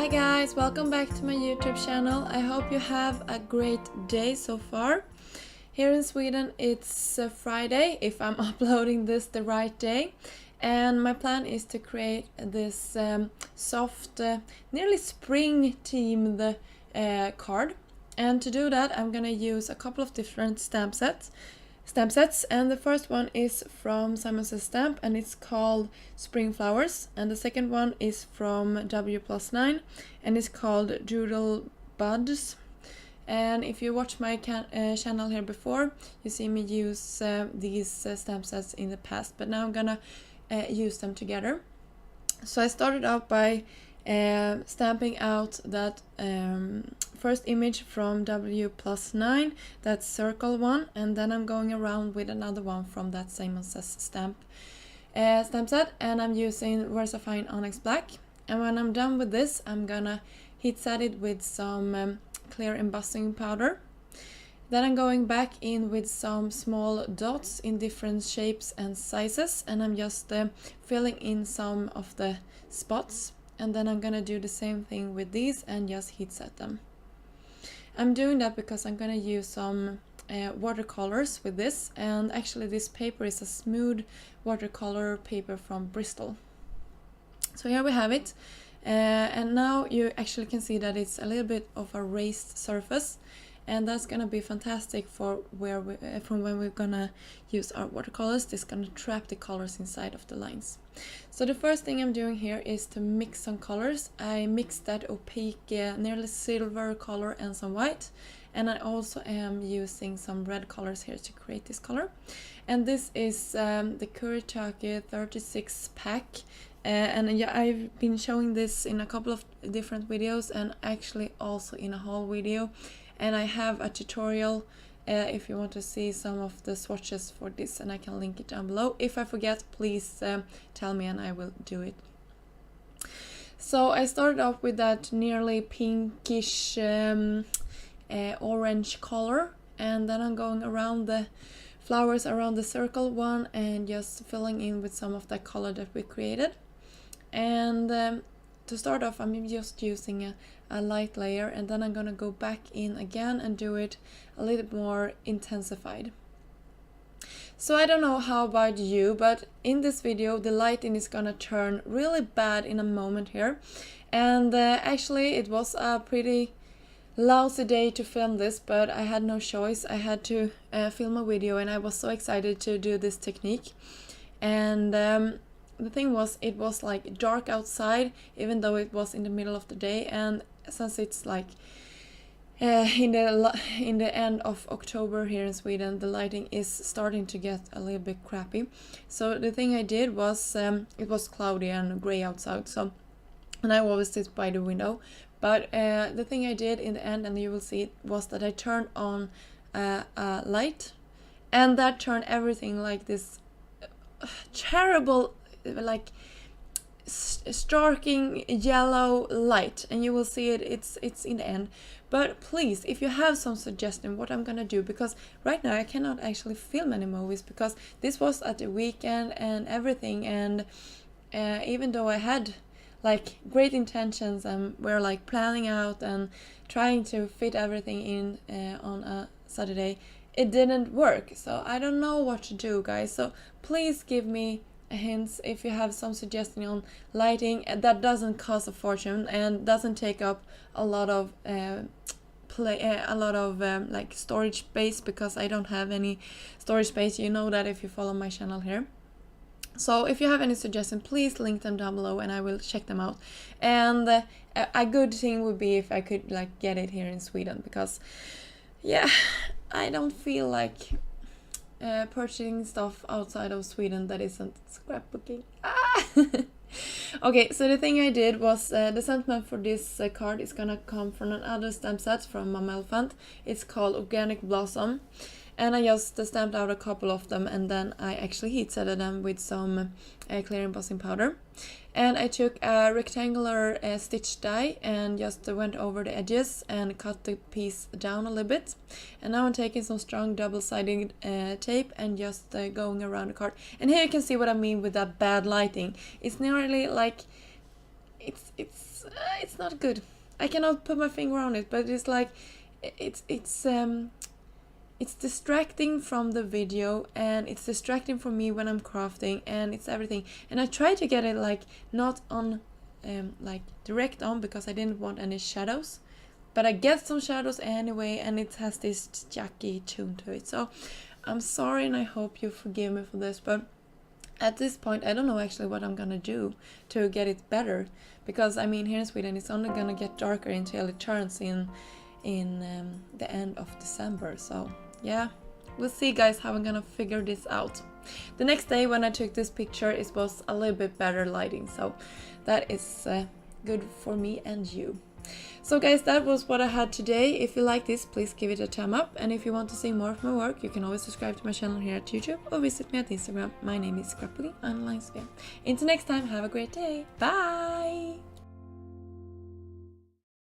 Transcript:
Hi guys, welcome back to my YouTube channel. I hope you have a great day so far. Here in Sweden it's Friday, if I'm uploading this the right day. And my plan is to create this soft, nearly spring themed card. And to do that I'm gonna use a couple of different stamp sets, and the first one is from Simon Says Stamp and it's called Spring Flowers, and the second one is from Wplus9 and it's called Doodle Buds. And if you watch my channel here before, you see me use these stamp sets in the past, but now I'm gonna use them together. So I started out by stamping out that first image from Wplus9, that circle one, and then I'm going around with another one from that Simon Says stamp set, and I'm using VersaFine Onyx Black. And when I'm done with this, I'm gonna heat set it with some clear embossing powder. Then I'm going back in with some small dots in different shapes and sizes, and I'm just filling in some of the spots. And then I'm gonna do the same thing with these and just heat set them. I'm doing that because I'm gonna use some watercolors with this, and actually this paper is a smooth watercolor paper from Bristol. So here we have it, and now you actually can see that it's a little bit of a raised surface, and that's gonna be fantastic for from when we're gonna use our watercolors. This is gonna trap the colors inside of the lines. So the first thing I'm doing here is to mix some colors. I mixed that opaque, nearly silver color and some white, and I also am using some red colors here to create this color. And this is the Kuretake 36 pack. And yeah, I've been showing this in a couple of different videos and actually also in a haul video. And I have a tutorial if you want to see some of the swatches for this, and I can link it down below. If I forget, please tell me and I will do it. So I started off with that nearly pinkish orange color, and then I'm going around the flowers around the circle one and just filling in with some of that color that we created. And to start off, I'm just using a light layer, and then I'm gonna go back in again and do it a little more intensified. So I don't know how about you, but in this video the lighting is gonna turn really bad in a moment here. And actually it was a pretty lousy day to film this, but I had no choice. I had to film a video, and I was so excited to do this technique. And the thing was, it was like dark outside even though it was in the middle of the day, and since it's like in the end of October here in Sweden, the lighting is starting to get a little bit crappy. So the thing I did was, it was cloudy and gray outside, so, and I always sit by the window, but the thing I did in the end, and you will see it, was that I turned on a light, and that turned everything like this terrible, like striking yellow light, and you will see it's in the end. But please, if you have some suggestion what I'm gonna do, because right now I cannot actually film any movies because this was at the weekend and everything, and even though I had like great intentions and we're like planning out and trying to fit everything in on a Saturday, it didn't work. So I don't know what to do, guys, so please give me hints if you have some suggestion on lighting that doesn't cost a fortune and doesn't take up a lot of like storage space, because I don't have any storage space. You know that if you follow my channel here. So if you have any suggestions, please link them down below and I will check them out. And a good thing would be if I could like get it here in Sweden, because yeah, I don't feel like purchasing stuff outside of Sweden that isn't scrapbooking. Okay, so the thing I did was, the sentiment for this card is gonna come from another stamp set from Mama Elephant. It's called Organic Blossom, and I just stamped out a couple of them, and then I actually heat setted them with some clear embossing powder. And I took a rectangular stitch die and just went over the edges and cut the piece down a little bit. And now I'm taking some strong double-sided tape and just going around the card. And here you can see what I mean with that bad lighting. It's nearly like it's not good. I cannot put my finger on it, but it's like it's distracting from the video, and it's distracting for me when I'm crafting, and it's everything. And I try to get it like not on like direct on, because I didn't want any shadows, but I get some shadows anyway, and it has this jacky tune to it. So I'm sorry, and I hope you forgive me for this, but at this point I don't know actually what I'm gonna do to get it better, because I mean, here in Sweden it's only gonna get darker until it turns in the end of December. So yeah, we'll see guys how I'm gonna figure this out. The next day when I took this picture, it was a little bit better lighting, so that is good for me and you. So guys, that was what I had today. If you like this, please give it a thumb up, and if you want to see more of my work, you can always subscribe to my channel here at YouTube or visit me at Instagram. My name is Wplus9. Until next time, have a great day. Bye!